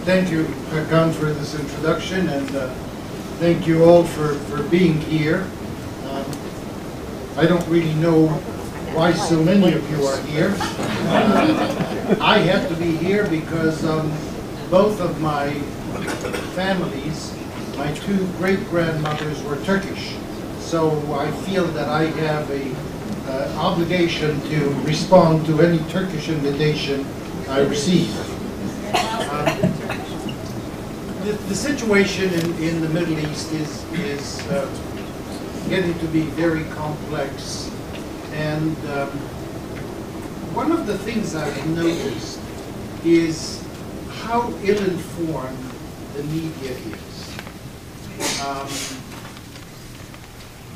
Thank you, Hakan, for this introduction, and thank you all for being here. I don't really know why so many of you are here. I have to be here because both of my families, my two great-grandmothers were Turkish. So I feel that I have an obligation to respond to any Turkish invitation I receive. The situation in the Middle East is getting to be very complex, and one of the things I've noticed is how ill-informed the media is.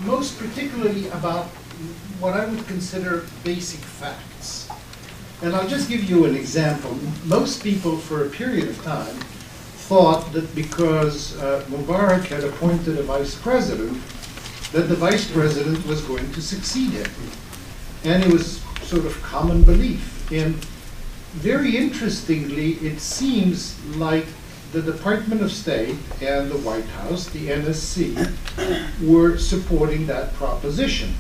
Most particularly about what I would consider basic facts. And I'll just give you an example. Most people, for a period of time, thought that because Mubarak had appointed a vice president, that the vice president was going to succeed him. And it was sort of common belief. And very interestingly, it seems like the Department of State and the White House, the NSC, were supporting that proposition.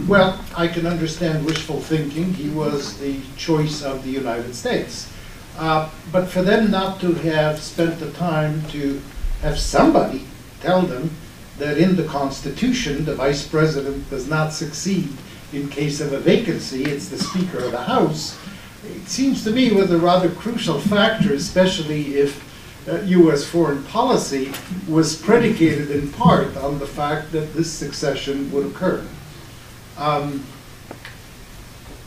Well, I can understand wishful thinking. He was the choice of the United States. But for them not to have spent the time to have somebody tell them that in the Constitution, the Vice President does not succeed in case of a vacancy, it's the Speaker of the House, it seems to me was a rather crucial factor, especially if U.S. foreign policy was predicated in part on the fact that this succession would occur.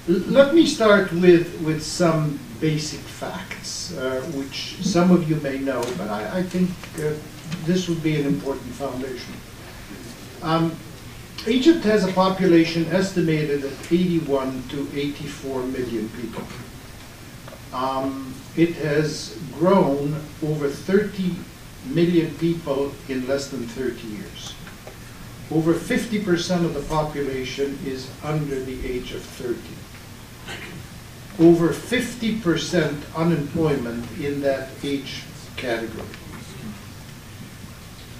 Let me start with some basic facts, which some of you may know, but I think this would be an important foundation. Egypt has a population estimated at 81 to 84 million people. It has grown over 30 million people in less than 30 years. Over 50% of the population is under the age of 30. Over 50% unemployment in that age category.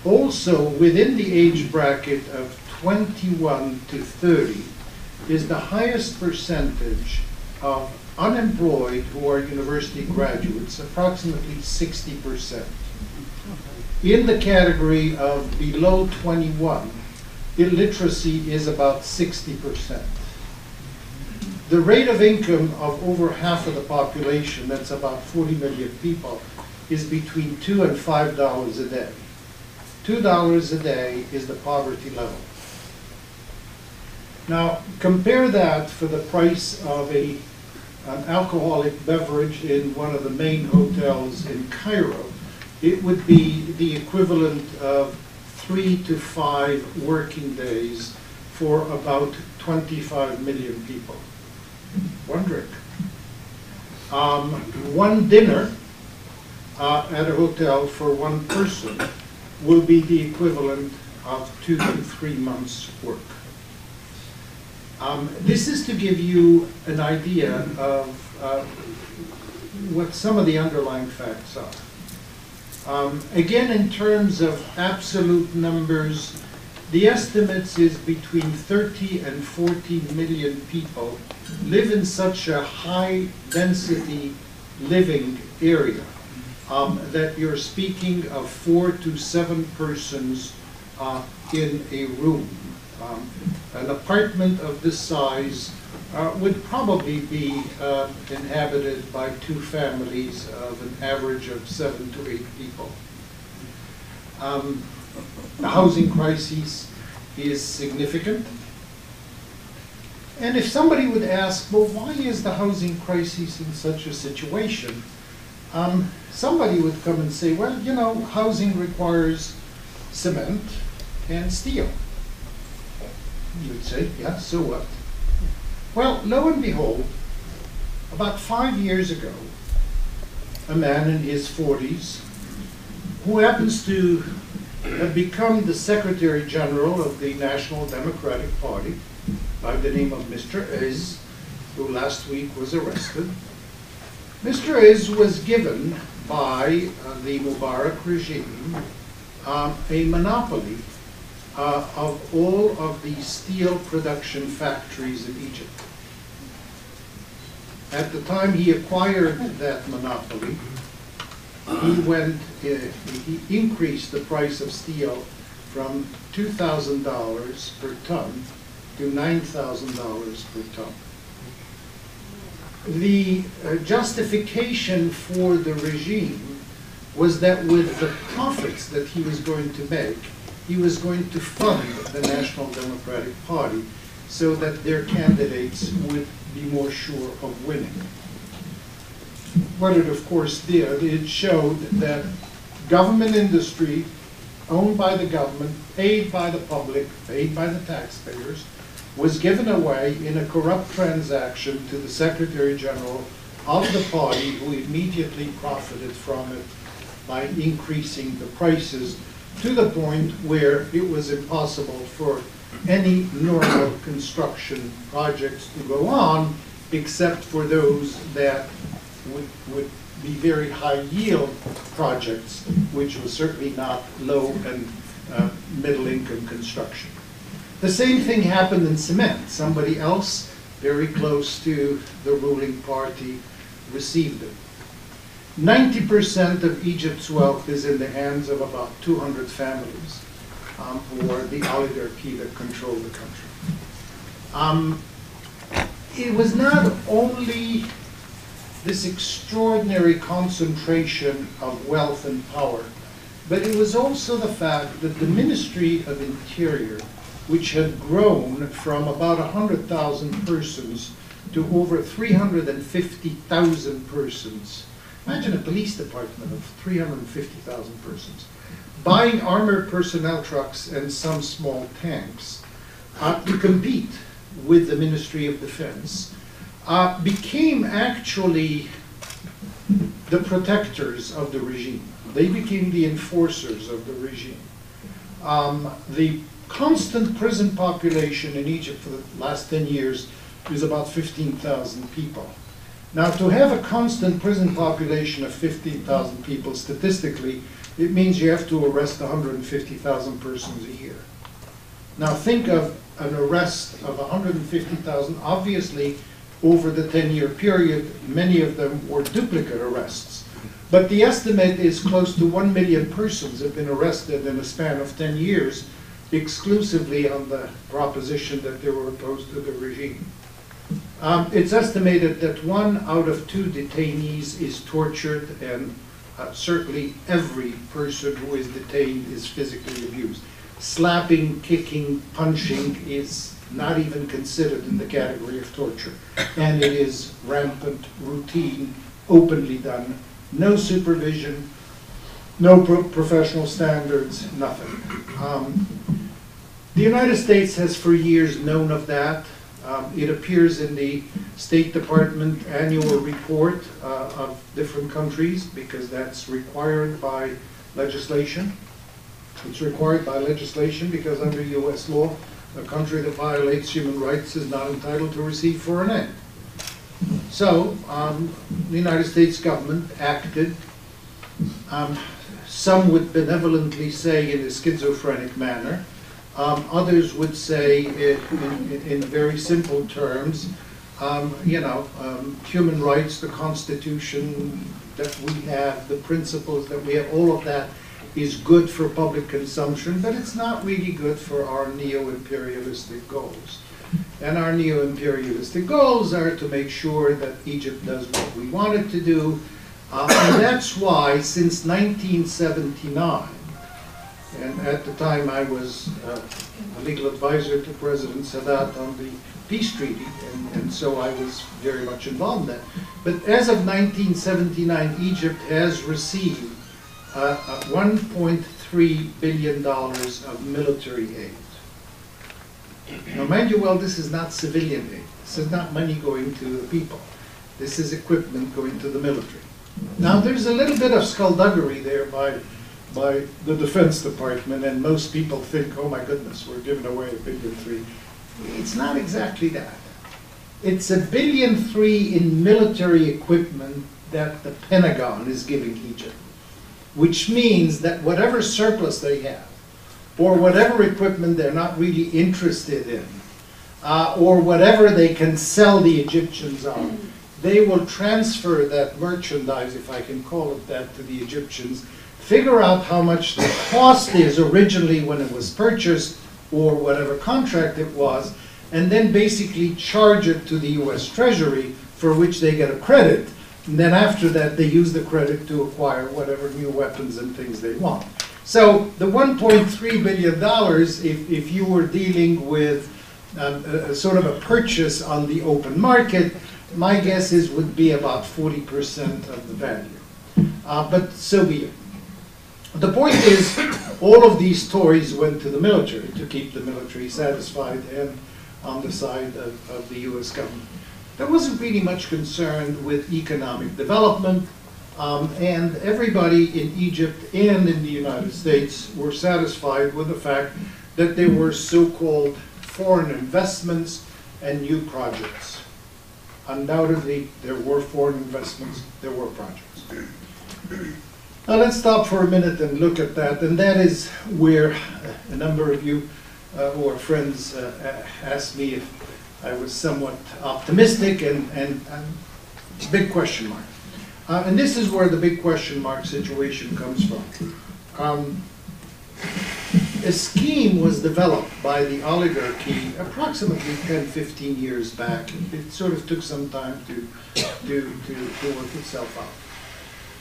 Also, within the age bracket of 21 to 30 is the highest percentage of unemployed who are university graduates, approximately 60%. In the category of below 21, illiteracy is about 60%. The rate of income of over half of the population, that's about 40 million people, is between $2 and $5 a day. $2 a day is the poverty level. Now, compare that for the price of an alcoholic beverage in one of the main hotels in Cairo. It would be the equivalent of 3 to 5 working days for about 25 million people. One drink. One dinner at a hotel for one person will be the equivalent of 2 to 3 months' work. This is to give you an idea of what some of the underlying facts are. Again, in terms of absolute numbers, the estimates is between 30 and 40 million people live in such a high density living area that you're speaking of 4 to 7 persons in a room. An apartment of this size would probably be inhabited by 2 families of an average of 7 to 8 people. The housing crisis is significant. And if somebody would ask, well, why is the housing crisis in such a situation? Somebody would come and say, well, you know, housing requires cement and steel. You would say, yeah, so what? Well, lo and behold, about 5 years ago, a man in his 40s, who happens to have become the Secretary General of the National Democratic Party by the name of Mr. Is, who last week was arrested. Mr. Is was given by the Mubarak regime a monopoly of all of the steel production factories in Egypt. At the time he acquired that monopoly, he increased the price of steel from $2,000 per ton to $9,000 per ton. The justification for the regime was that with the profits that he was going to make, he was going to fund the National Democratic Party so that their candidates would be more sure of winning. What it of course did, it showed that government industry owned by the government, paid by the public, paid by the taxpayers, was given away in a corrupt transaction to the Secretary General of the party, who immediately profited from it by increasing the prices to the point where it was impossible for any normal construction projects to go on, except for those that would be very high yield projects, which was certainly not low and middle income construction. The same thing happened in cement. Somebody else very close to the ruling party received it. 90% of Egypt's wealth is in the hands of about 200 families who are the oligarchy that control the country. It was not only this extraordinary concentration of wealth and power, but it was also the fact that the Ministry of Interior, which had grown from about 100,000 persons to over 350,000 persons. Imagine a police department of 350,000 persons, buying armored personnel trucks and some small tanks to compete with the Ministry of Defense, became actually the protectors of the regime. They became the enforcers of the regime. The constant prison population in Egypt for the last 10 years is about 15,000 people. Now, to have a constant prison population of 15,000 people, statistically, it means you have to arrest 150,000 persons a year. Now, think of an arrest of 150,000. Obviously, over the 10-year period, many of them were duplicate arrests. But the estimate is close to 1 million persons have been arrested in a span of 10 years, exclusively on the proposition that they were opposed to the regime. It's estimated that 1 out of 2 detainees is tortured, and certainly every person who is detained is physically abused. Slapping, kicking, punching is not even considered in the category of torture. And it is rampant, routine, openly done. No supervision, no professional standards, nothing. The United States has for years known of that. It appears in the State Department annual report of different countries, because that's required by legislation. It's required by legislation because under US law, a country that violates human rights is not entitled to receive foreign aid. So the United States government acted, some would benevolently say in a schizophrenic manner, others would say in very simple terms, human rights, the Constitution that we have, the principles that we have, all of that is good for public consumption, but it's not really good for our neo-imperialistic goals. And our neo-imperialistic goals are to make sure that Egypt does what we want it to do. And that's why, since 1979, and at the time I was a legal advisor to President Sadat on the peace treaty, and so I was very much involved in that. But as of 1979, Egypt has received $1.3 billion of military aid. Now, mind you well, this is not civilian aid. This is not money going to the people. This is equipment going to the military. Now, there's a little bit of skullduggery there by the Defense Department, and most people think, oh my goodness, we're giving away $1.3 billion. It's not exactly that. It's $1.3 billion in military equipment that the Pentagon is giving Egypt, which means that whatever surplus they have, or whatever equipment they're not really interested in, or whatever they can sell the Egyptians on, they will transfer that merchandise, if I can call it that, to the Egyptians, figure out how much the cost is originally when it was purchased, or whatever contract it was, and then basically charge it to the US Treasury, for which they get a credit. And then after that, they use the credit to acquire whatever new weapons and things they want. So the $1.3 billion, if you were dealing with a sort of a purchase on the open market, my guess is would be about 40% of the value. But so be it. The point is, all of these toys went to the military to keep the military satisfied and on the side of the US government. There wasn't really much concern with economic development, and everybody in Egypt and in the United States were satisfied with the fact that there were so-called foreign investments and new projects. Undoubtedly, there were foreign investments, there were projects. Now let's stop for a minute and look at that, and that is where a number of you who are friends asked me if I was somewhat optimistic, and big question mark. And this is where the big question mark situation comes from. A scheme was developed by the oligarchy approximately 10, 15 years back. It sort of took some time to work itself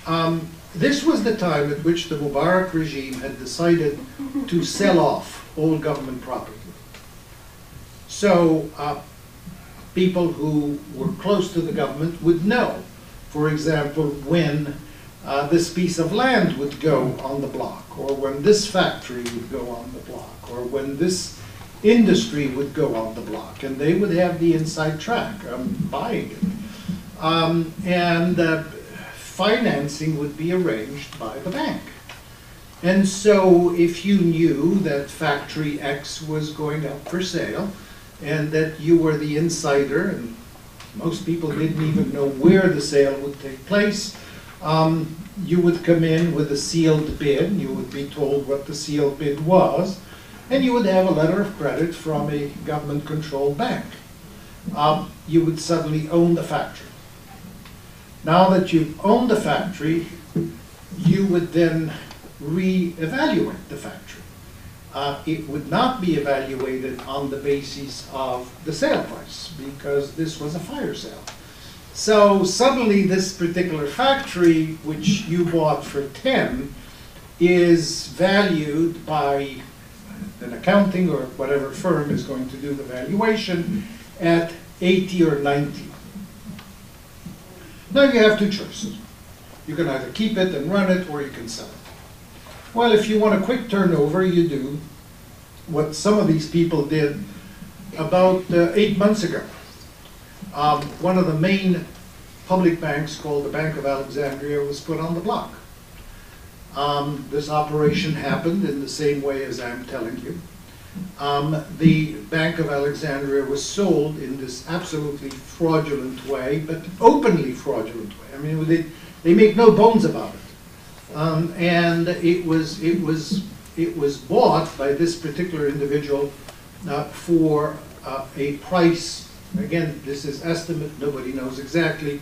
out. This was the time at which the Mubarak regime had decided to sell off all government property. So people who were close to the government would know, for example, when this piece of land would go on the block, or when this factory would go on the block, or when this industry would go on the block, and they would have the inside track buying it. And financing would be arranged by the bank. And so if you knew that factory X was going up for sale, and that you were the insider, and most people didn't even know where the sale would take place, you would come in with a sealed bid, you would be told what the sealed bid was, and you would have a letter of credit from a government-controlled bank. You would suddenly own the factory. Now that you've owned the factory, you would then re-evaluate the factory. It would not be evaluated on the basis of the sale price, because this was a fire sale. So suddenly this particular factory, which you bought for 10, is valued by an accounting or whatever firm is going to do the valuation at 80 or 90. Now you have two choices. You can either keep it and run it, or you can sell it. Well, if you want a quick turnover, you do what some of these people did about 8 months ago. One of the main public banks, called the Bank of Alexandria, was put on the block. This operation happened in the same way as I'm telling you. The Bank of Alexandria was sold in this absolutely fraudulent way, but openly fraudulent way. I mean, they make no bones about it. And it was bought by this particular individual for a price. Again, this is estimate. Nobody knows exactly.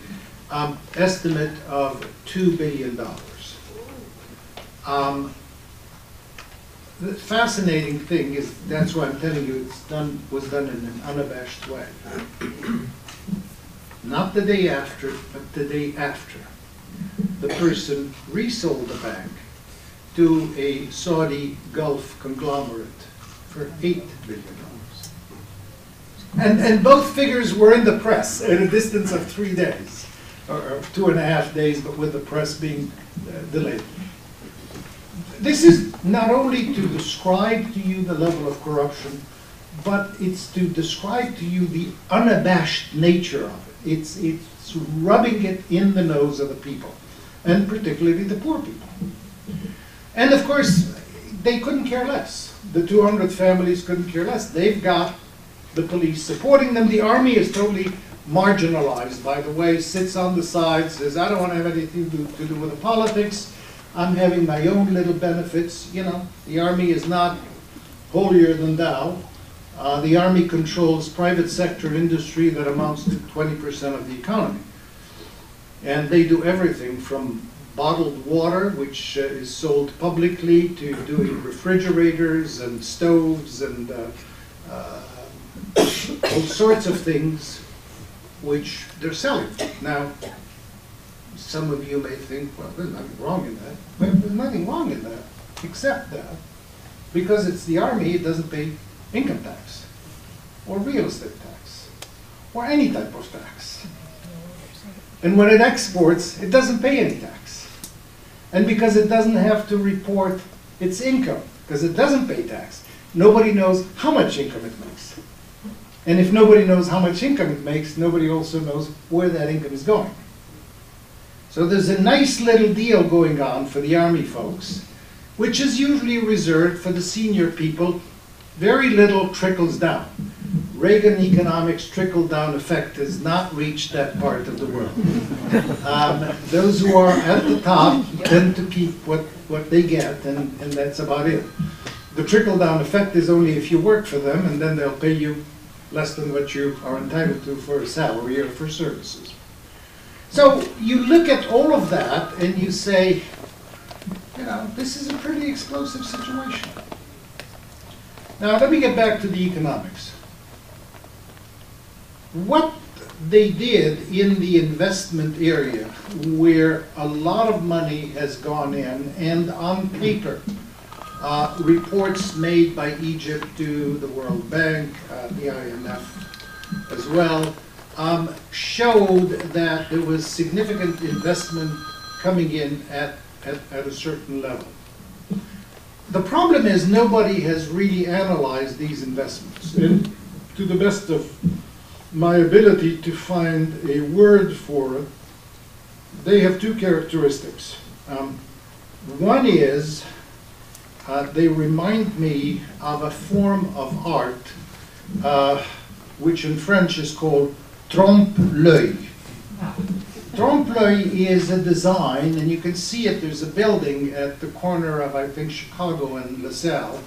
Estimate of $2 billion. The fascinating thing is, that's why I'm telling you, was done in an unabashed way. Not the day after, but the day after, the person resold the bank to a Saudi Gulf conglomerate for $8 billion. And both figures were in the press at a distance of 3 days, or 2.5 days, but with the press being delayed. This is not only to describe to you the level of corruption, but it's to describe to you the unabashed nature of it. It's rubbing it in the nose of the people, and particularly the poor people. And of course, they couldn't care less. The 200 families couldn't care less. They've got the police supporting them. The army is totally marginalized, by the way, sits on the side, says, I don't want to have anything to do with the politics. I'm having my own little benefits. You know, the army is not holier than thou. The army controls private sector industry that amounts to 20% of the economy. And they do everything from bottled water, which is sold publicly, to doing refrigerators and stoves and all sorts of things which they're selling. Now, some of you may think, well, there's nothing wrong in that. Well, there's nothing wrong in that, except that because it's the army, it doesn't pay income tax, or real estate tax, or any type of tax. And when it exports, it doesn't pay any tax. And because it doesn't have to report its income, because it doesn't pay tax, nobody knows how much income it makes. And if nobody knows how much income it makes, nobody also knows where that income is going. So there's a nice little deal going on for the army folks, which is usually reserved for the senior people. Very little trickles down. Reagan economics trickle-down effect has not reached that part of the world. Those who are at the top tend to keep what they get, and that's about it. The trickle-down effect is only if you work for them, and then they'll pay you less than what you are entitled to for a salary or for services. So you look at all of that and you say, you know, this is a pretty explosive situation. Now let me get back to the economics. What they did in the investment area, where a lot of money has gone in, and on paper, reports made by Egypt to the World Bank, the IMF as well, showed that there was significant investment coming in at a certain level. The problem is nobody has really analyzed these investments. And to the best of my ability to find a word for it, they have two characteristics. One is they remind me of a form of art which in French is called trompe-l'œil. Trompe-l'œil is a design, and you can see it, there's a building at the corner of, I think, Chicago and LaSalle,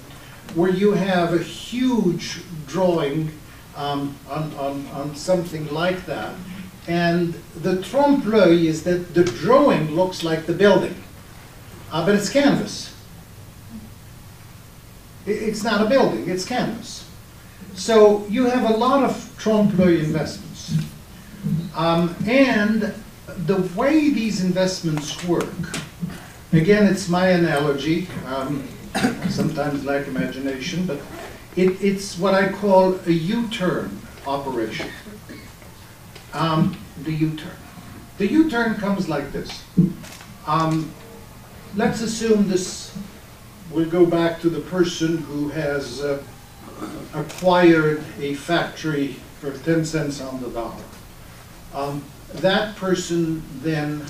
where you have a huge drawing on something like that. And the trompe-l'œil is that the drawing looks like the building, but it's canvas. It's not a building, it's canvas. So you have a lot of trompe-l'œil investments. And the way these investments work, again, it's my analogy, sometimes lack imagination, but it's what I call a U-turn operation. The U-turn. The U-turn comes like this. Let's assume this will go back to the person who has acquired a factory for 10 cents on the dollar. That person then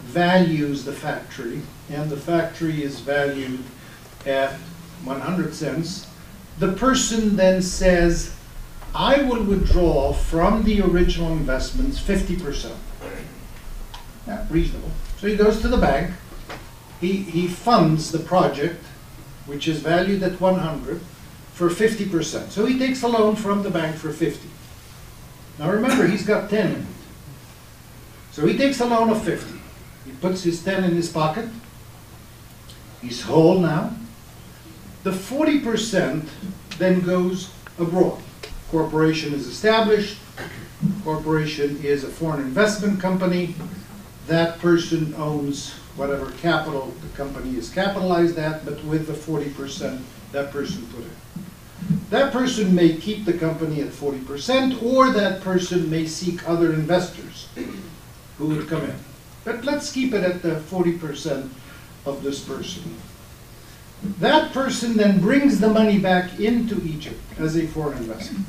values the factory, and the factory is valued at 100 cents. The person then says, I will withdraw from the original investments 50%. Yeah, reasonable. So he goes to the bank, he funds the project, which is valued at 100, for 50%. So he takes a loan from the bank for 50. Now remember, he's got 10 in it. So he takes a loan of 50. He puts his 10 in his pocket. He's whole now. The 40% then goes abroad. Corporation is established. Corporation is a foreign investment company. That person owns whatever capital the company is capitalized at, but with the 40% that person put in. That person may keep the company at 40%, or that person may seek other investors who would come in. But let's keep it at the 40% of this person. That person then brings the money back into Egypt as a foreign investment.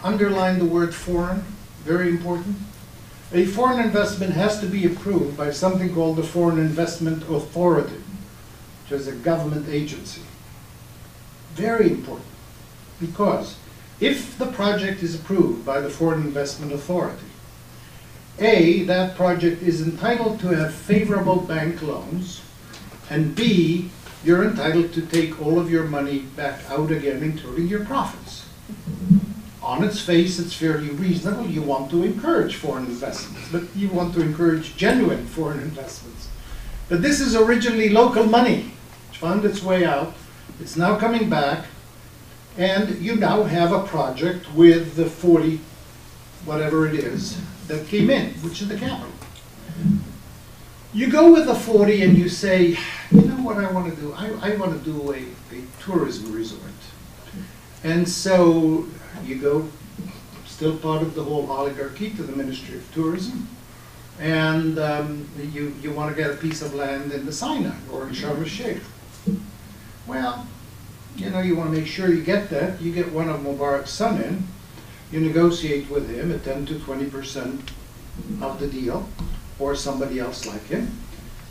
Underline the word foreign, very important. A foreign investment has to be approved by something called the Foreign Investment Authority, which is a government agency. Very important, because If the project is approved by the Foreign Investment Authority, A, that project is entitled to have favorable bank loans, and B, you're entitled to take all of your money back out again, including your profits. On its face, it's fairly reasonable. You want to encourage foreign investments, but you want to encourage genuine foreign investments. But this is originally local money, which found its way out. It's now coming back, and you now have a project with the 40, whatever it is, that came in, which is the capital. You go with the 40 and you say, you know what I want to do? I want to do a tourism resort. And so you go, still part of the whole oligarchy, to the Ministry of Tourism, and you want to get a piece of land in the Sinai or in Sharm el-Sheikh. Well, you know, you want to make sure you get that. You get one of Mubarak's son in, you negotiate with him at 10 to 20% of the deal, or somebody else like him.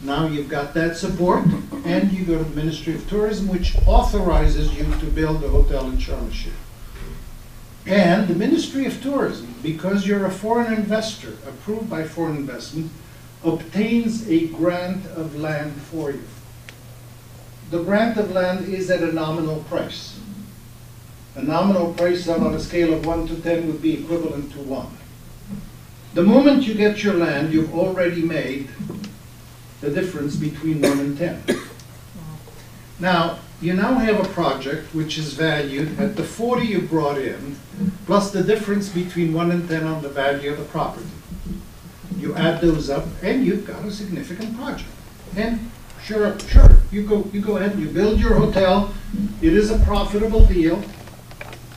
Now you've got that support, and you go to the Ministry of Tourism, which authorizes you to build a hotel in Sharm el-Sheikh. And the Ministry of Tourism, because you're a foreign investor approved by foreign investment, obtains a grant of land for you. The grant of land is at a nominal price. A nominal price on a scale of 1 to 10 would be equivalent to 1. The moment you get your land, you've already made the difference between 1 and 10. Now, you now have a project which is valued at the 40 you brought in, plus the difference between 1 and 10 on the value of the property. You add those up, and you've got a significant project. And sure, you go ahead and you build your hotel. It is a profitable deal,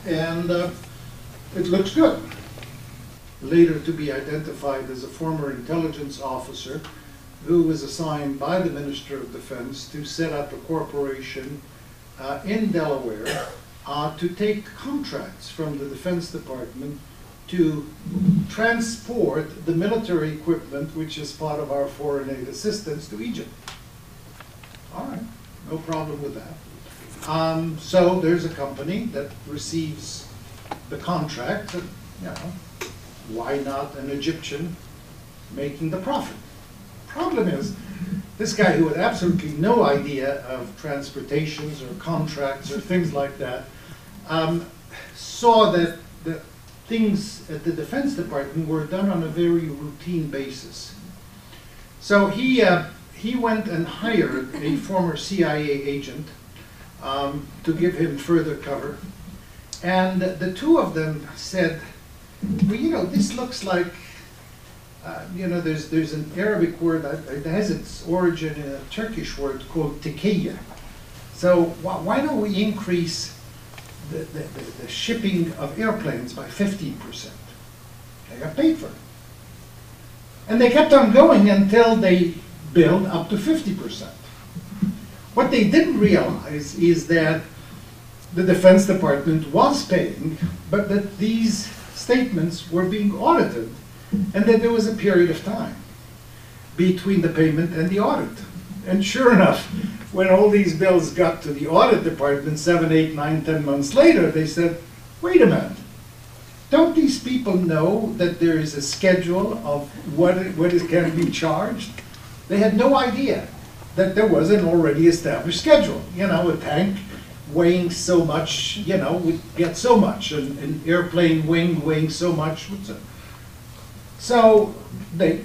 and it looks good. Later to be identified as a former intelligence officer who was assigned by the Minister of Defense to set up a corporation in Delaware to take contracts from the Defense Department to transport the military equipment, which is part of our foreign aid assistance, to Egypt. All right, no problem with that. So there's a company that receives the contract, and, you know, why not an Egyptian making the profit? Problem is, this guy who had absolutely no idea of transportations or contracts or things like that, saw that the things at the Defense Department were done on a very routine basis. So he went and hired a former CIA agent to give him further cover. And the two of them said, well, you know, this looks like, you know, there's an Arabic word that has its origin in a Turkish word called tekiye. So why don't we increase the shipping of airplanes by 15%? They got paid for it. And they kept on going until they built up to 50%. What they didn't realize is that the Defense Department was paying, but that these statements were being audited, and that there was a period of time between the payment and the audit. And sure enough, when all these bills got to the audit department 7, 8, 9, 10 months later, they said, wait a minute, don't these people know that there is a schedule of what can be charged? They had no idea that there was an already established schedule. You know, a tank weighing so much, you know, would get so much, and an airplane wing weighing so much. So they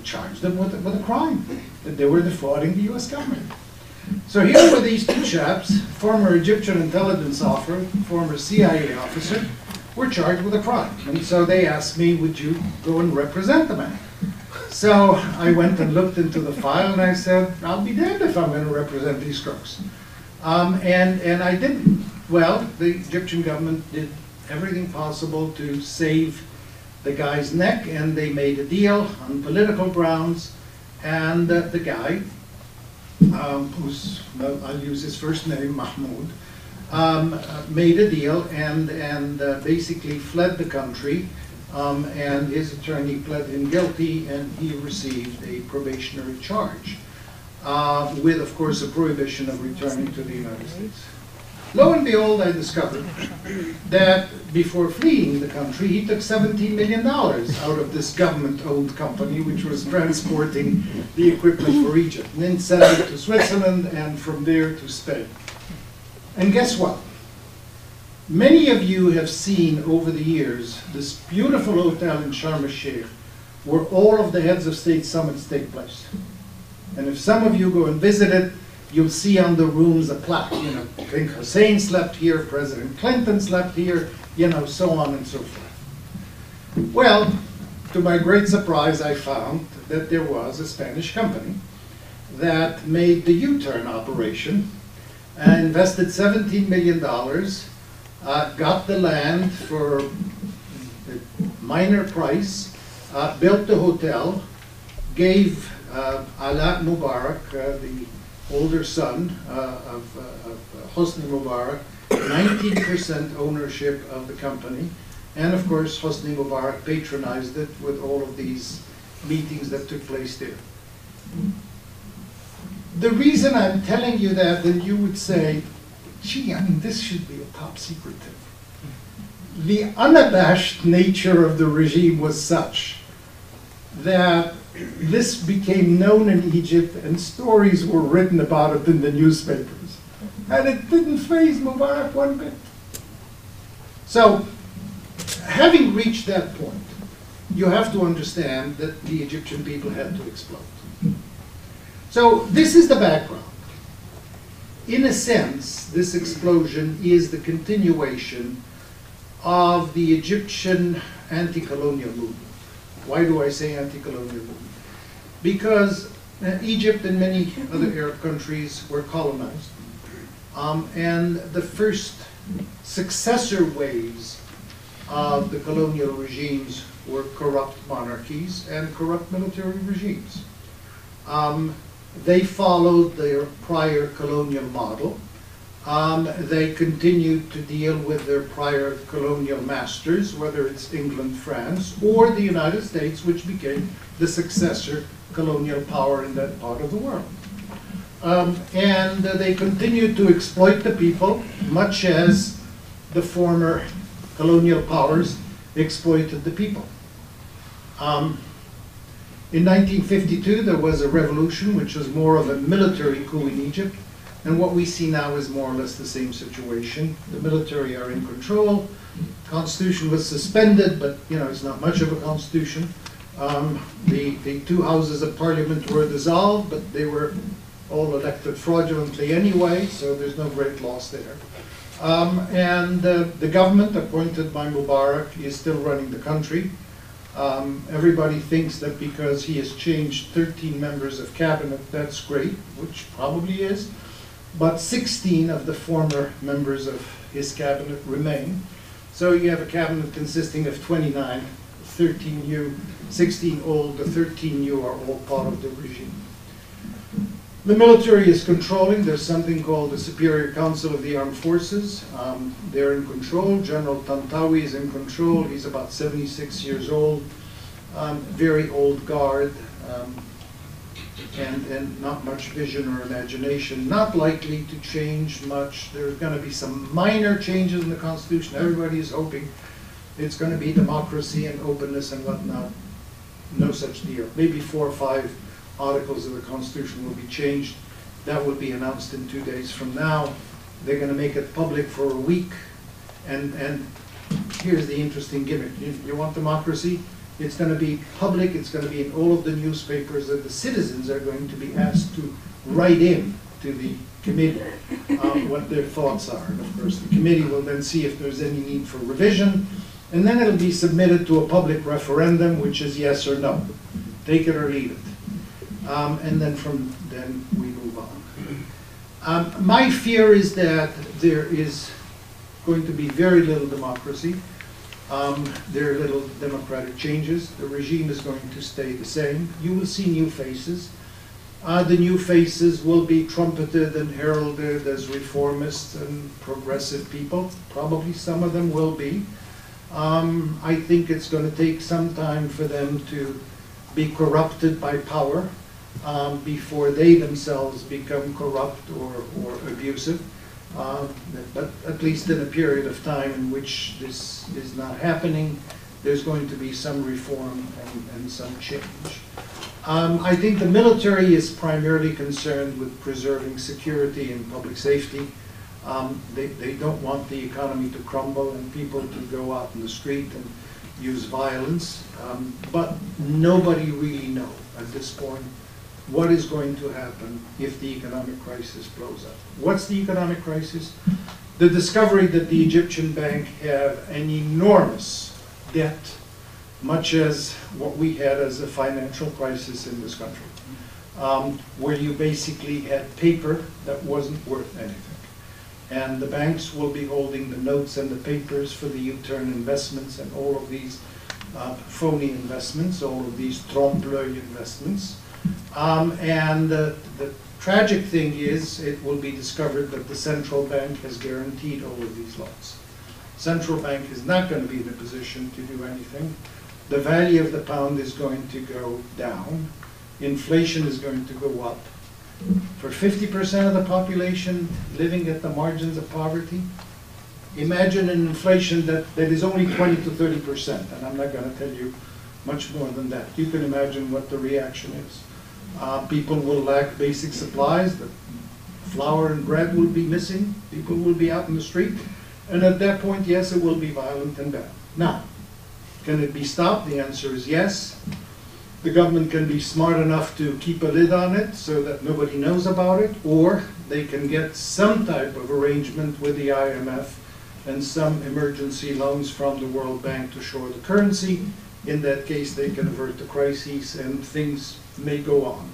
charged them with a crime, that they were defrauding the US government. So here were these two chaps, former Egyptian intelligence officer, former CIA officer, were charged with a crime. And so they asked me, would you go and represent the man? So I went and looked into the file, and I said, I'll be damned if I'm going to represent these crooks. And I didn't. Well, the Egyptian government did everything possible to save the guy's neck, and they made a deal on political grounds, and the guy, who's, well, I'll use his first name, Mahmoud, made a deal and basically fled the country, and his attorney pled him guilty, and he received a probationary charge, with, of course, a prohibition of returning to the United States. Lo and behold, I discovered that before fleeing the country, he took $17 million out of this government-owned company, which was transporting the equipment for Egypt, and then sent it to Switzerland, and from there to Spain. And guess what? Many of you have seen over the years this beautiful hotel in Sharm el-Sheikh where all of the heads of state summits take place. And if some of you go and visit it, you'll see on the rooms a plaque, you know, King Hussein slept here, President Clinton slept here, you know, so on and so forth. Well, to my great surprise, I found that there was a Spanish company that made the U-turn operation, invested $17 million, got the land for a minor price, built the hotel, gave Ala Mubarak, the older son of Hosni Mubarak, 19% ownership of the company. And of course, Hosni Mubarak patronized it with all of these meetings that took place there. The reason I'm telling you that, then you would say, gee, I mean, this should be a top secret thing. The unabashed nature of the regime was such that this became known in Egypt and stories were written about it in the newspapers. And it didn't faze Mubarak one bit. So, having reached that point, you have to understand that the Egyptian people had to explode. So, this is the background. In a sense, this explosion is the continuation of the Egyptian anti-colonial movement. Why do I say anti-colonial movement? Because Egypt and many other Arab countries were colonized. And the first successor waves of the colonial regimes were corrupt monarchies and corrupt military regimes. They followed their prior colonial model. They continued to deal with their prior colonial masters, whether it's England, France, or the United States, which became the successor colonial power in that part of the world. And they continued to exploit the people, much as the former colonial powers exploited the people. In 1952, there was a revolution, which was more of a military coup in Egypt. And what we see now is more or less the same situation. The military are in control. Constitution was suspended, but you know, it's not much of a constitution. The two houses of parliament were dissolved, but they were all elected fraudulently anyway, so there's no great loss there. And the government appointed by Mubarak is still running the country. Everybody thinks that because he has changed 13 members of cabinet, that's great, which probably is. But 16 of the former members of his cabinet remain. So you have a cabinet consisting of 29, 13 new, 16 old, the 13 new are all part of the regime. The military is controlling. There's something called the Superior Council of the Armed Forces. They're in control. General Tantawi is in control. He's about 76 years old, very old guard. And not much vision or imagination, not likely to change much. There's going to be some minor changes in the Constitution. Everybody is hoping it's going to be democracy and openness and whatnot. No such deal. Maybe 4 or 5 articles of the Constitution will be changed. That will be announced in 2 days from now. They're going to make it public for a week. And here's the interesting gimmick. You want democracy? It's going to be public, it's going to be in all of the newspapers, and the citizens are going to be asked to write in to the committee what their thoughts are. And of course, the committee will then see if there's any need for revision, and then it'll be submitted to a public referendum, which is yes or no. Take it or leave it. And then from then we move on. My fear is that there is going to be very little democracy. There are little democratic changes. The regime is going to stay the same. You will see new faces. The new faces will be trumpeted and heralded as reformists and progressive people. Probably some of them will be. I think it's going to take some time for them to be corrupted by power before they themselves become corrupt or abusive. but at least in a period of time in which this is not happening, there's going to be some reform and some change. I think the military is primarily concerned with preserving security and public safety. They don't want the economy to crumble and people to go out in the street and use violence. But nobody really knows at this point what is going to happen if the economic crisis blows up. What's the economic crisis? The discovery that the Egyptian bank had an enormous debt, much as what we had as a financial crisis in this country, where you basically had paper that wasn't worth anything. And the banks will be holding the notes and the papers for the U-turn investments and all of these phony investments, all of these trompe-l'oeil investments. The tragic thing is it will be discovered that the central bank has guaranteed all of these loans. Central bank is not going to be in a position to do anything. The value of the pound is going to go down. Inflation is going to go up. For 50% of the population living at the margins of poverty, imagine an inflation that is only 20 to 30%, and I'm not going to tell you much more than that. You can imagine what the reaction is. People will lack basic supplies. The flour and bread will be missing. People will be out in the street. And at that point, yes, it will be violent and bad. Now, can it be stopped? The answer is yes. The government can be smart enough to keep a lid on it so that nobody knows about it, or they can get some type of arrangement with the IMF and some emergency loans from the World Bank to shore the currency. In that case, they can avert the crises and things may go on.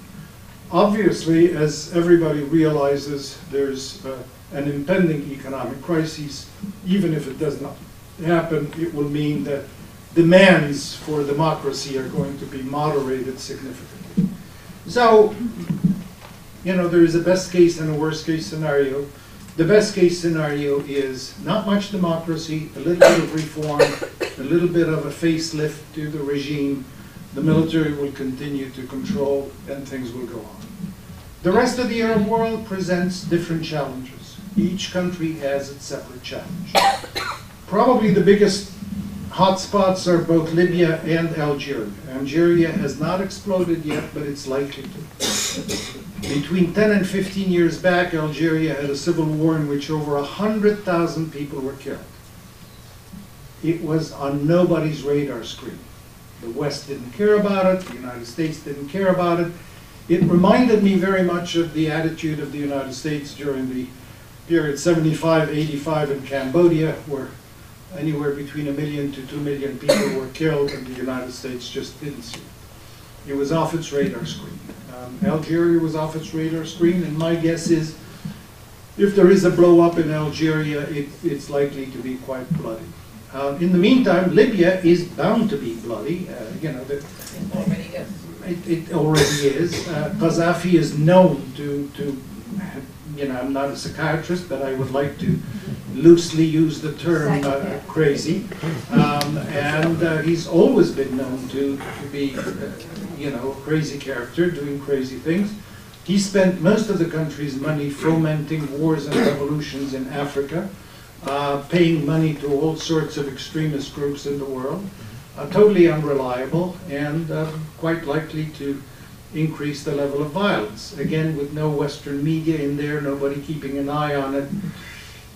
Obviously, as everybody realizes, there's an impending economic crisis. Even if it does not happen, it will mean that demands for democracy are going to be moderated significantly. So, you know, there is a best case and a worst case scenario. The best case scenario is not much democracy, a little bit of reform, a little bit of a facelift to the regime. The military will continue to control and things will go on. The rest of the Arab world presents different challenges. Each country has its separate challenge. Probably the biggest hotspots are both Libya and Algeria. Algeria has not exploded yet, but it's likely to. Between 10 and 15 years back, Algeria had a civil war in which over 100,000 people were killed. It was on nobody's radar screen. The West didn't care about it, the United States didn't care about it. It reminded me very much of the attitude of the United States during the period 75-85 in Cambodia, where anywhere between 1 million to 2 million people were killed, and the United States just didn't see it. It was off its radar screen. Algeria was off its radar screen, and my guess is if there is a blow up in Algeria, it's likely to be quite bloody. In the meantime, Libya is bound to be bloody. You know, it already is. Gaddafi is known to, you know, I'm not a psychiatrist, but I would like to loosely use the term crazy. And he's always been known to be, you know, a crazy character, doing crazy things. He spent most of the country's money fomenting wars and revolutions in Africa, paying money to all sorts of extremist groups in the world, totally unreliable and quite likely to increase the level of violence. Again, with no Western media in there, nobody keeping an eye on it.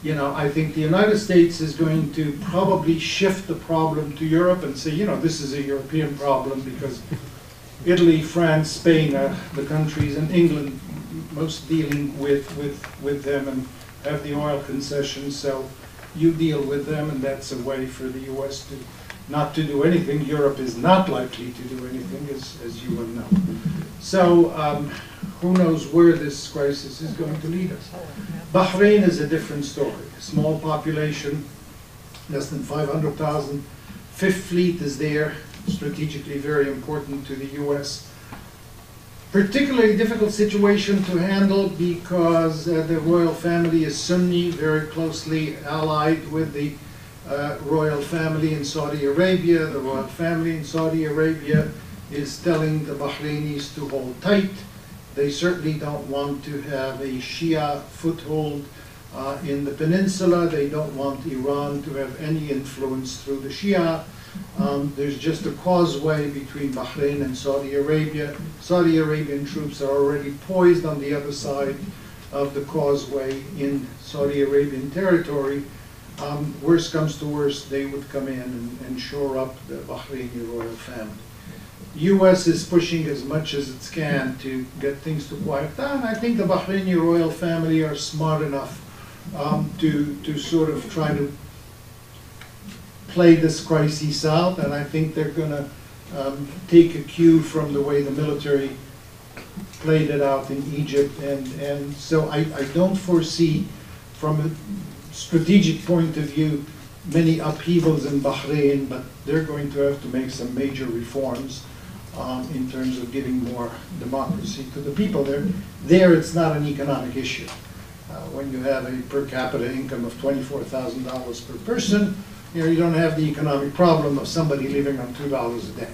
You know, I think the United States is going to probably shift the problem to Europe and say, you know, this is a European problem because Italy, France, Spain are the countries, and England most dealing with them and have the oil concessions, so you deal with them, and that's a way for the US to not to do anything. Europe is not likely to do anything, as you will know. So who knows where this crisis is going to lead us. Bahrain is a different story. Small population, less than 500,000. Fifth Fleet is there, strategically very important to the US. Particularly difficult situation to handle because the royal family is Sunni, very closely allied with the royal family in Saudi Arabia. The royal family in Saudi Arabia is telling the Bahrainis to hold tight. They certainly don't want to have a Shia foothold In the peninsula, they don't want Iran to have any influence through the Shia. There's just a causeway between Bahrain and Saudi Arabia. Saudi Arabian troops are already poised on the other side of the causeway in Saudi Arabian territory. Worst comes to worst, they would come in and shore up the Bahraini royal family. U.S. is pushing as much as it can to get things to quiet down. I think the Bahraini royal family are smart enough to sort of try to play this crisis out, and I think they're going to take a cue from the way the military played it out in Egypt, and so I don't foresee, from a strategic point of view, many upheavals in Bahrain, but they're going to have to make some major reforms in terms of giving more democracy to the people there. There, it's not an economic issue. When you have a per capita income of $24,000 per person, you don't have the economic problem of somebody living on $2 a day.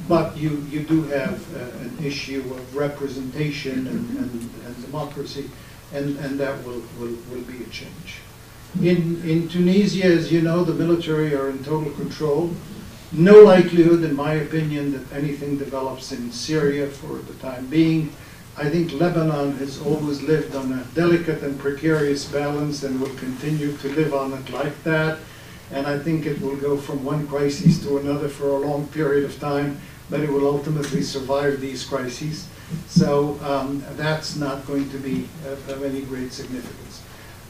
But you do have an issue of representation and democracy, and that will be a change. In Tunisia, as you know, the military are in total control. No likelihood, in my opinion, that anything develops in Syria for the time being. I think Lebanon has always lived on a delicate and precarious balance and will continue to live on it like that. And I think it will go from one crisis to another for a long period of time, but it will ultimately survive these crises. So that's not going to be of any great significance.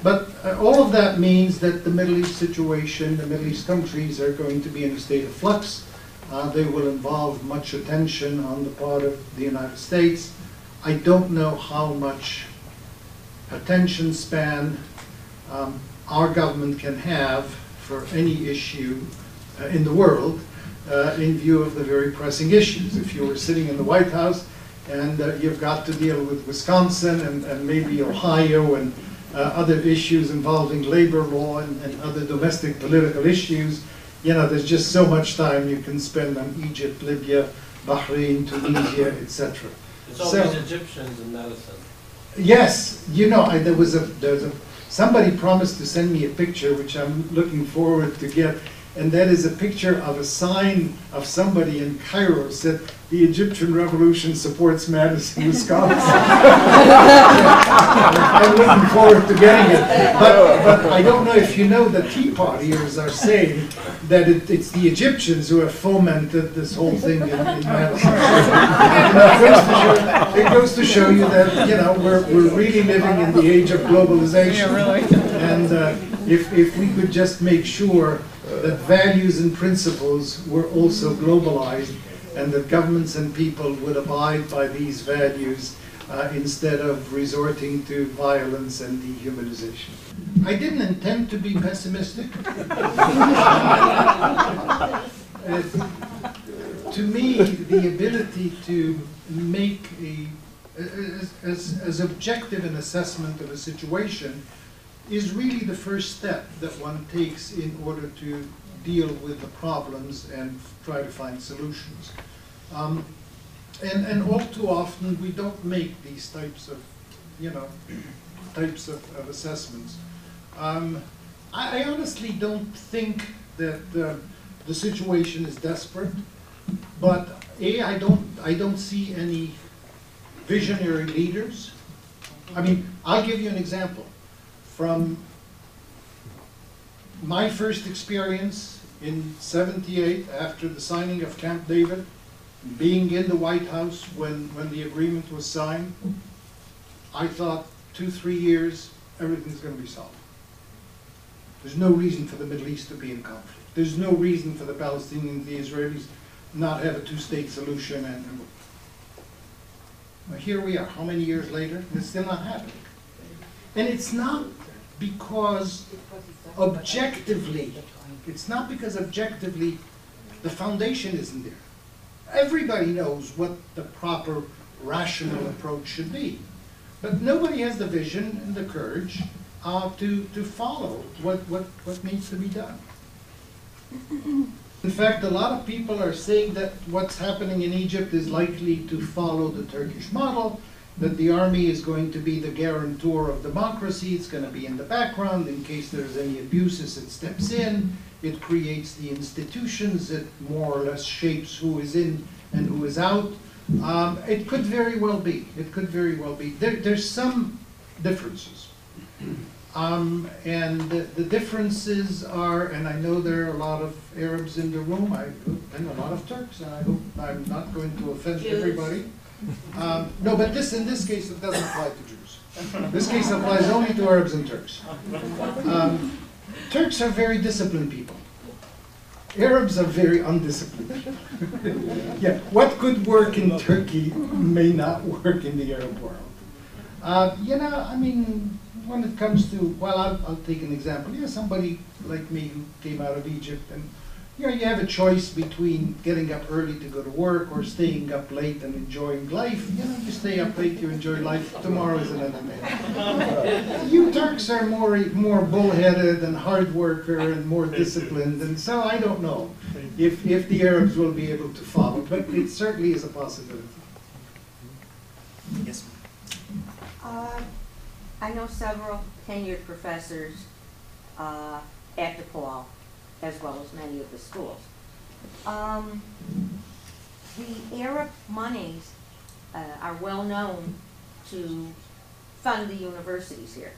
But all of that means that the Middle East situation, the Middle East countries are going to be in a state of flux. They will involve much attention on the part of the United States. I don't know how much attention span our government can have for any issue in the world in view of the very pressing issues. If you were sitting in the White House and you've got to deal with Wisconsin and maybe Ohio and other issues involving labor law and other domestic political issues, there's just so much time you can spend on Egypt, Libya, Bahrain, Tunisia, etc. It's always Egyptians in medicine. Yes, there's somebody promised to send me a picture, which I'm looking forward to get, and that is a picture of a sign of somebody in Cairo said, "The Egyptian Revolution supports Madison, Wisconsin." I'm looking forward to getting it. But I don't know if you know, the Tea Partiers are saying that it's the Egyptians who have fomented this whole thing in Madison. It goes to show you that we're really living in the age of globalization. Yeah, really. And if we could just make sure that values and principles were also globalized, and that governments and people would abide by these values instead of resorting to violence and dehumanization. I didn't intend to be pessimistic. To me, the ability to make as objective an assessment of a situation is really the first step that one takes in order to deal with the problems and try to find solutions. And all too often we don't make these types of assessments. I honestly don't think that the situation is desperate, but I don't see any visionary leaders. I mean, I'll give you an example. From my first experience in '78, after the signing of Camp David, being in the White House when the agreement was signed, I thought 2-3 years, everything's going to be solved. There's no reason for the Middle East to be in conflict. There's no reason for the Palestinians, the Israelis, not have a two-state solution. And well, here we are, how many years later? And it's still not happening. And it's not because objectively the foundation isn't there. Everybody knows what the proper rational approach should be. But nobody has the vision and the courage to follow what needs to be done. In fact, a lot of people are saying that what's happening in Egypt is likely to follow the Turkish model, that the army is going to be the guarantor of democracy. It's going to be in the background. In case there's any abuses, it steps in. It creates the institutions. It more or less shapes who is in and who is out. It could very well be. It could very well be. There's some differences. And the differences are, and I know there are a lot of Arabs in the room, and a lot of Turks, and I hope I'm not going to offend Jews. everybody. No, but in this case, it doesn't apply to Jews. This case applies only to Arabs and Turks. Turks are very disciplined people. Arabs are very undisciplined. Yeah, what could work in Turkey may not work in the Arab world. You know, I mean, when it comes to, well, I'll take an example. Yeah, somebody like me who came out of Egypt, and you know, you have a choice between getting up early to go to work or staying up late and enjoying life. You know, you stay up late, you enjoy life. Tomorrow is another day. You Turks are more bullheaded and hard worker and more disciplined, and so I don't know if the Arabs will be able to follow, but it certainly is a possibility. Yes. I know several tenured professors at DePaul, as well as many of the schools. The Arab monies are well known to fund the universities here.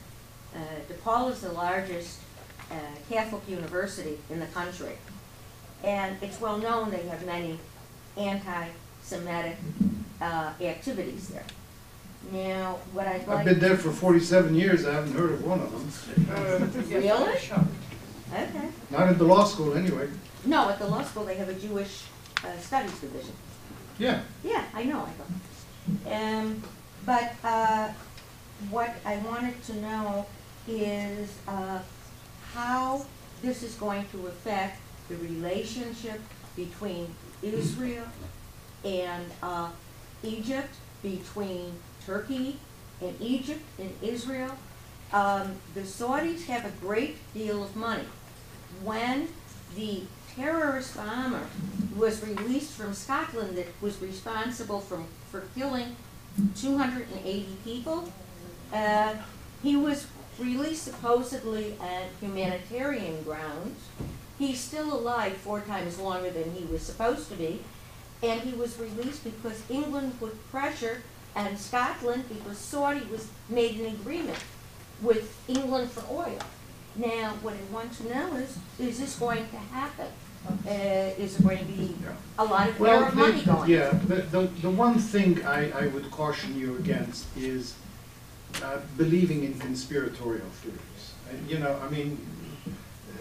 DePaul is the largest Catholic university in the country, and it's well known they have many anti-Semitic activities there. Now, what I'd like... I've been there for 47 years. I haven't heard of one of them. Really? Okay. Not at the law school, anyway. No, at the law school they have a Jewish studies division. Yeah. Yeah, I know. But what I wanted to know is how this is going to affect the relationship between Israel and Egypt, between Turkey and Egypt and Israel. The Saudis have a great deal of money. When the terrorist bomber was released from Scotland that was responsible for killing 280 people, he was released supposedly on humanitarian grounds. He's still alive 4 times longer than he was supposed to be, and he was released because England put pressure on Scotland because Saudi made an agreement with England for oil. Now, what I want to know is this going to happen? Is there going to be a lot of Arab money going? Yeah, the one thing I would caution you against is believing in conspiratorial theories. You know, I mean,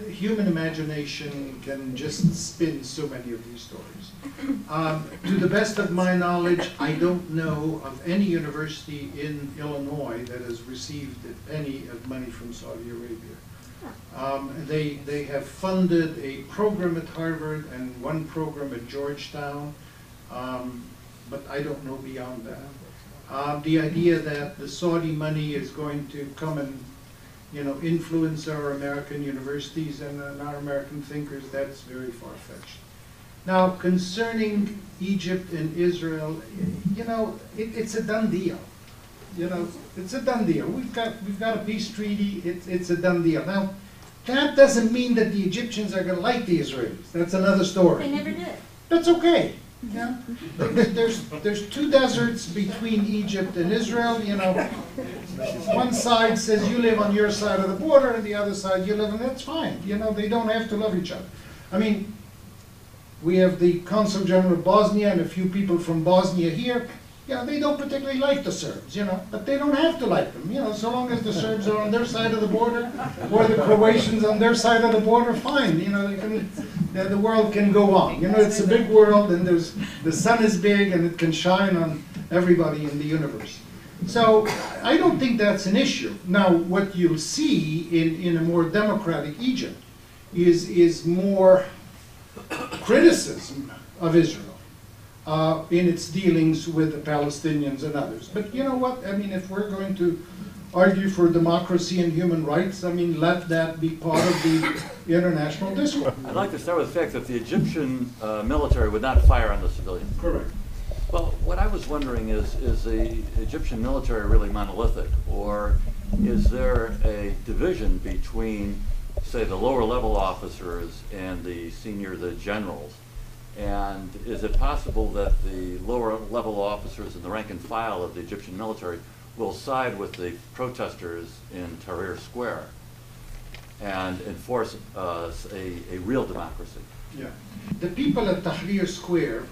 human imagination can just spin so many of these stories. To the best of my knowledge, I don't know of any university in Illinois that has received a penny of money from Saudi Arabia. They have funded a program at Harvard and one program at Georgetown, but I don't know beyond that. The idea that the Saudi money is going to come and influence our American universities and our American thinkers, that's very far-fetched. Now, concerning Egypt and Israel, it's a done deal. It's a done deal. We've got a peace treaty. It's a done deal. Now, that doesn't mean that the Egyptians are going to like the Israelis. That's another story. They never did. That's okay. Yeah. There's 2 deserts between Egypt and Israel. One side says you live on your side of the border, and the other side you live, and that's fine. They don't have to love each other. I mean, we have the Consul General of Bosnia and a few people from Bosnia here. They don't particularly like the Serbs, but they don't have to like them. So long as the Serbs are on their side of the border, or the Croatians on their side of the border, fine. The world can go on. It's a big world, and the sun is big, and it can shine on everybody in the universe. So I don't think that's an issue. Now, what you'll see in a more democratic Egypt is more criticism of Israel in its dealings with the Palestinians and others. But you know what? I mean, if we're going to argue for democracy and human rights, I mean, let that be part of the international discourse. I'd like to start with the fact that the Egyptian military would not fire on the civilians. Correct. Well, what I was wondering is the Egyptian military really monolithic, or is there a division between, say, the lower level officers and the generals? And is it possible that the lower level officers and the rank and file of the Egyptian military will side with the protesters in Tahrir Square and enforce a real democracy? Yeah. The people at Tahrir Square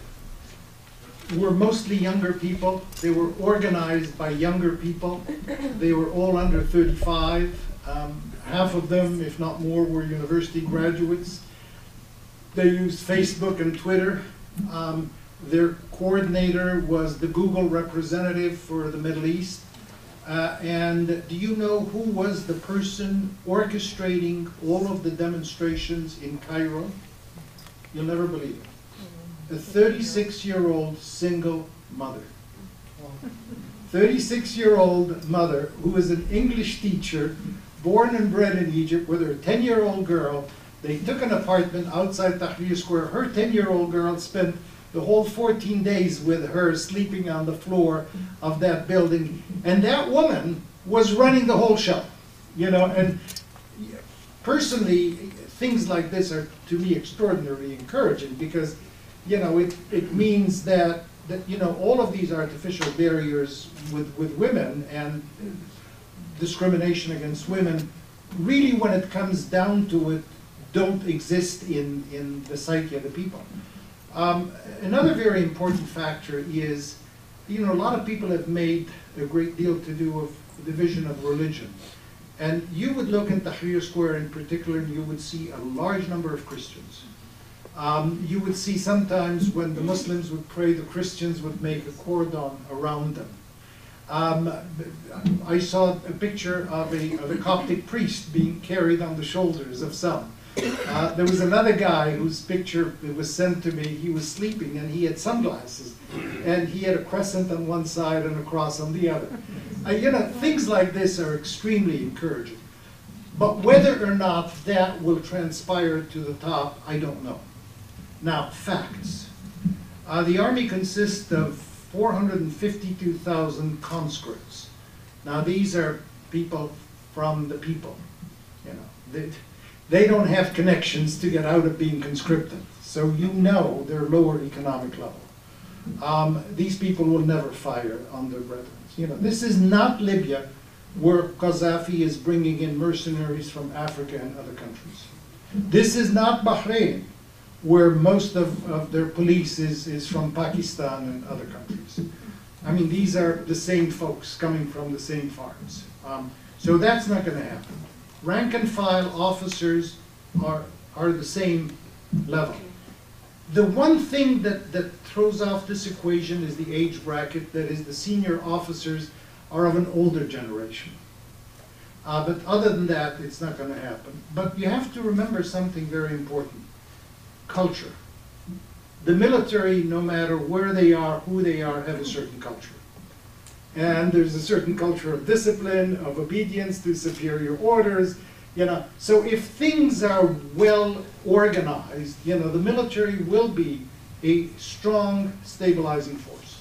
were mostly younger people. They were organized by younger people. They were all under 35. Half of them, if not more, were university graduates. They used Facebook and Twitter. Their coordinator was the Google representative for the Middle East. And do you know who was the person orchestrating all of the demonstrations in Cairo? You'll never believe it. A 36-year-old single mother. 36-year-old mother who is an English teacher, born and bred in Egypt, with her 10-year-old girl. They took an apartment outside Tahrir Square. Her 10-year-old girl spent the whole 14 days with her, sleeping on the floor of that building. And that woman was running the whole show, you know. And personally, things like this are, to me, extraordinarily encouraging, because, you know, it means that, you know, all of these artificial barriers with women and discrimination against women, really, when it comes down to it, don't exist in the psyche of the people. Another very important factor is, you know, a lot of people have made a great deal to do of the division of religion. And you would look in Tahrir Square in particular, and you would see a large number of Christians. You would see sometimes when the Muslims would pray, the Christians would make a cordon around them. I saw a picture of a Coptic priest being carried on the shoulders of some. There was another guy whose picture was sent to me. He was sleeping and he had sunglasses, and he had a crescent on one side and a cross on the other. You know, things like this are extremely encouraging. But whether or not that will transpire to the top, I don't know. Now, facts. The army consists of 452,000 conscripts. Now, these are people from the people. You know, they don't have connections to get out of being conscripted. So you know they're lower economic level. These people will never fire on their brethren. You know, this is not Libya, where Gaddafi is bringing in mercenaries from Africa and other countries. This is not Bahrain, where most of their police is from Pakistan and other countries. I mean, these are the same folks coming from the same farms. So that's not going to happen. Rank and file officers are the same level. The one thing that throws off this equation is the age bracket. That is, the senior officers are of an older generation. But other than that, it's not going to happen. But you have to remember something very important. Culture. The military, no matter where they are, who they are, have a certain culture. And there's a certain culture of discipline, of obedience to superior orders, you know. So if things are well organized, you know, the military will be a strong stabilizing force.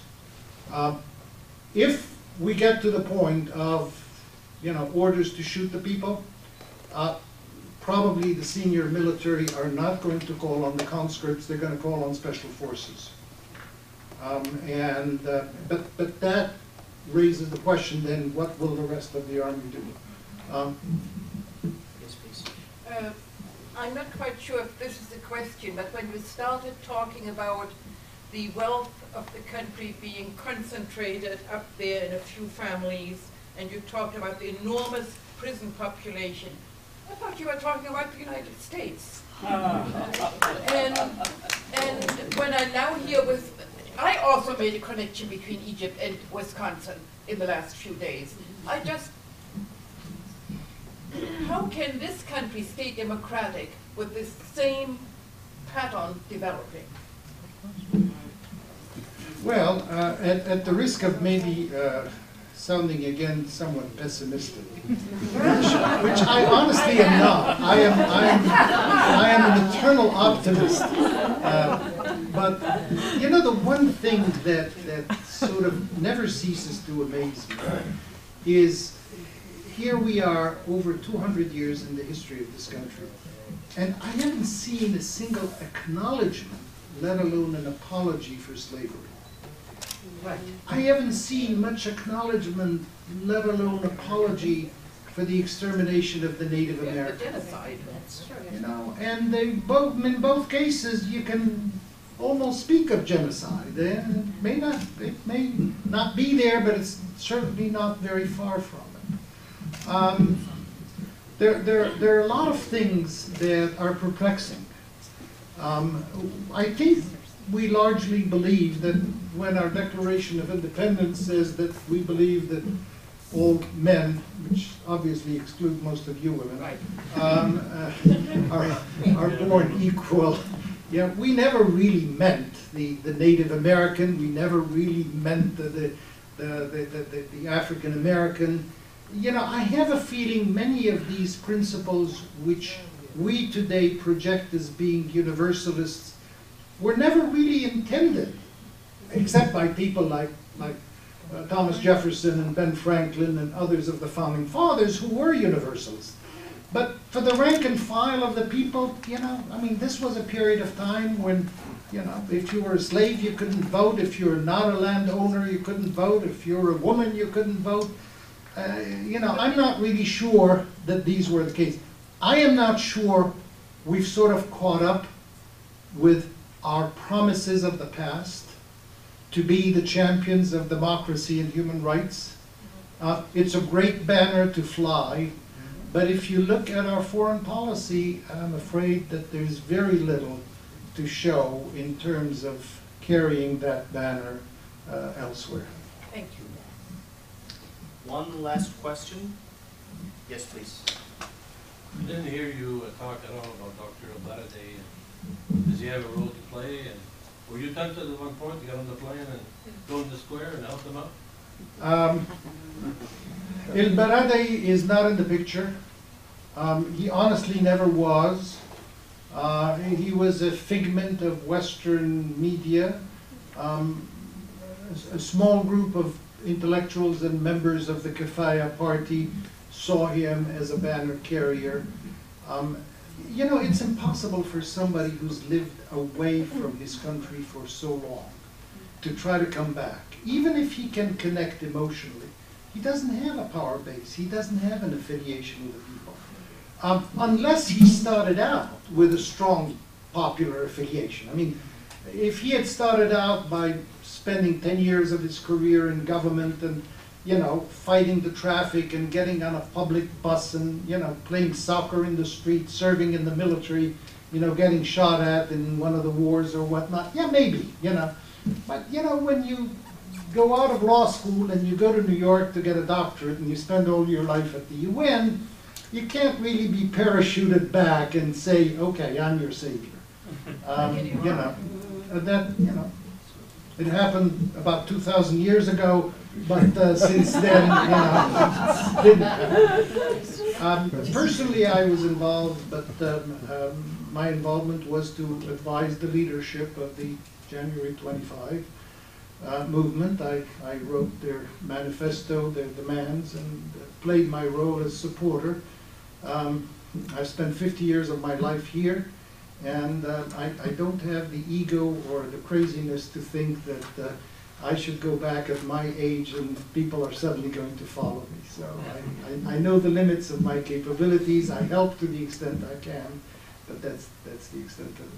If we get to the point of, you know, orders to shoot the people, probably the senior military are not going to call on the conscripts, they're going to call on special forces. But that raises the question, then what will the rest of the army do? Yes, please. I'm not quite sure if this is the question, but when you started talking about the wealth of the country being concentrated up there in a few families, and you talked about the enormous prison population, I thought you were talking about the United States. And when I now hear with, I also made a connection between Egypt and Wisconsin in the last few days. How can this country stay democratic with this same pattern developing? Well, at the risk of maybe sounding again somewhat pessimistic, which I honestly am not. I am an eternal optimist. But you know, the one thing that sort of never ceases to amaze me is here we are over 200 years in the history of this country, and I haven't seen a single acknowledgement, let alone an apology for slavery. Right. I haven't seen much acknowledgement, let alone apology, for the extermination of the Native Yeah, the Americans. genocide. You know, and they both, in both cases, you can almost speak of genocide. It may not be there, but it's certainly not very far from it. There are a lot of things that are perplexing. I think we largely believe that when our Declaration of Independence says that we believe that all men, which obviously exclude most of you women, Right. Are born equal. Yeah, we never really meant the Native American. We never really meant the African American. You know, I have a feeling many of these principles, which we today project as being universalists, were never really intended, except by people like Thomas Jefferson and Ben Franklin and others of the Founding Fathers who were universalists. But for the rank and file of the people, you know, I mean, this was a period of time when, you know, if you were a slave, you couldn't vote. If you were not a landowner, you couldn't vote. If you were a woman, you couldn't vote. You know, I'm not really sure that these were the case. I am not sure we've sort of caught up with our promises of the past to be the champions of democracy and human rights. It's a great banner to fly, but if you look at our foreign policy, I'm afraid that there's very little to show in terms of carrying that banner elsewhere. Thank you. One last question. Yes, please. I didn't hear you talk at all about Dr. Al-Baradei. Does he have a role to play? And were you tempted at one point to get on the plane and go in the square and help them out? Al-Baradei is not in the picture. He honestly never was. He was a figment of Western media. A small group of intellectuals and members of the Kifaya party saw him as a banner carrier. You know, it's impossible for somebody who's lived away from his country for so long to try to come back. Even if he can connect emotionally, he doesn't have a power base. He doesn't have an affiliation with the people. Unless he started out with a strong popular affiliation. I mean, if he had started out by spending 10 years of his career in government and, you know, fighting the traffic and getting on a public bus and, you know, playing soccer in the street, serving in the military, you know, getting shot at in one of the wars or whatnot, yeah, maybe, you know. But, you know, when you go out of law school and you go to New York to get a doctorate and you spend all your life at the UN, you can't really be parachuted back and say, okay, I'm your savior. You know, that, you know, it happened about 2,000 years ago, but since then, you know, it didn't happen. Personally, I was involved, but my involvement was to advise the leadership of the January 25 movement. I wrote their manifesto, their demands, and played my role as supporter. I spent 50 years of my life here, and I don't have the ego or the craziness to think that I should go back at my age and people are suddenly going to follow me. So I know the limits of my capabilities. I help to the extent I can, but that's the extent of it.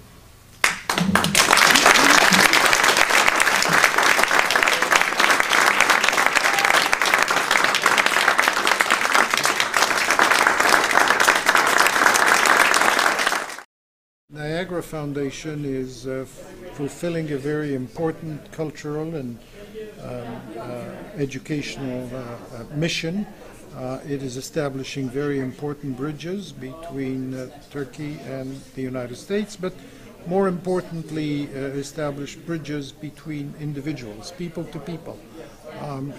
Niagara Foundation is fulfilling a very important cultural and educational mission. It is establishing very important bridges between Turkey and the United States, but more importantly, establish bridges between individuals, people to people.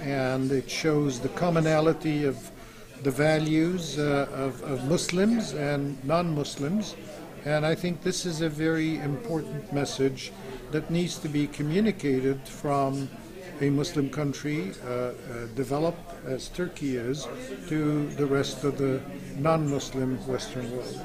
And it shows the commonality of the values of Muslims and non-Muslims, And I think this is a very important message that needs to be communicated from a Muslim country, developed as Turkey is, to the rest of the non-Muslim Western world.